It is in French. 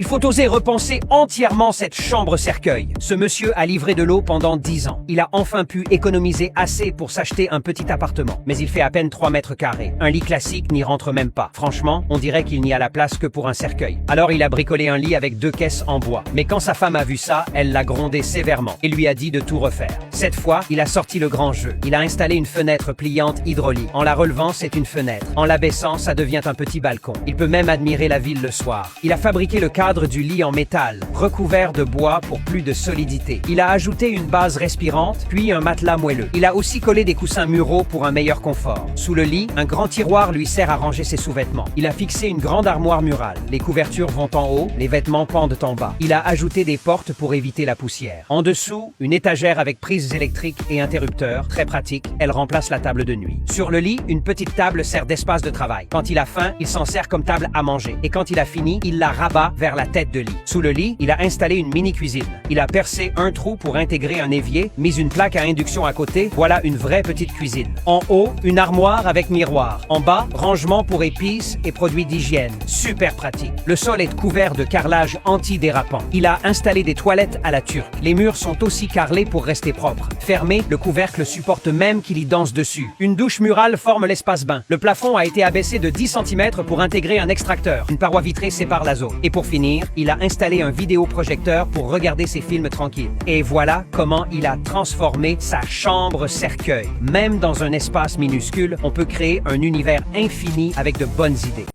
Il faut oser repenser entièrement cette chambre-cercueil. Ce monsieur a livré de l'eau pendant 10 ans. Il a enfin pu économiser assez pour s'acheter un petit appartement. Mais il fait à peine 3 mètres carrés. Un lit classique n'y rentre même pas. Franchement, on dirait qu'il n'y a la place que pour un cercueil. Alors il a bricolé un lit avec 2 caisses en bois. Mais quand sa femme a vu ça, elle l'a grondé sévèrement et lui a dit de tout refaire. Cette fois, il a sorti le grand jeu. Il a installé une fenêtre pliante hydraulique. En la relevant, c'est une fenêtre. En l'abaissant, ça devient un petit balcon. Il peut même admirer la ville le soir. Il a fabriqué le cadre du lit en métal, recouvert de bois pour plus de solidité. Il a ajouté une base respirante, puis un matelas moelleux. Il a aussi collé des coussins muraux pour un meilleur confort. Sous le lit, un grand tiroir lui sert à ranger ses sous-vêtements. Il a fixé une grande armoire murale. Les couvertures vont en haut, les vêtements pendent en bas. Il a ajouté des portes pour éviter la poussière. En dessous, une étagère avec prises électriques et interrupteurs, très pratique. Elle remplace la table de nuit. Sur le lit, une petite table sert d'espace de travail. Quand il a faim, il s'en sert comme table à manger. Et quand il a fini, il la rabat vers la tête de lit. Sous le lit, il a installé une mini-cuisine. Il a percé un trou pour intégrer un évier, mis une plaque à induction à côté. Voilà une vraie petite cuisine. En haut, une armoire avec miroir. En bas, rangement pour épices et produits d'hygiène. Super pratique. Le sol est couvert de carrelage anti-dérapant. Il a installé des toilettes à la turque. Les murs sont aussi carrelés pour rester propres. Fermé, le couvercle supporte même qu'il y danse dessus. Une douche murale forme l'espace bain. Le plafond a été abaissé de 10 cm pour intégrer un extracteur. Une paroi vitrée sépare la zone. Et pour finir, il a installé un vidéoprojecteur pour regarder ses films tranquilles. Et voilà comment il a transformé sa chambre-cercueil. Même dans un espace minuscule, on peut créer un univers infini avec de bonnes idées.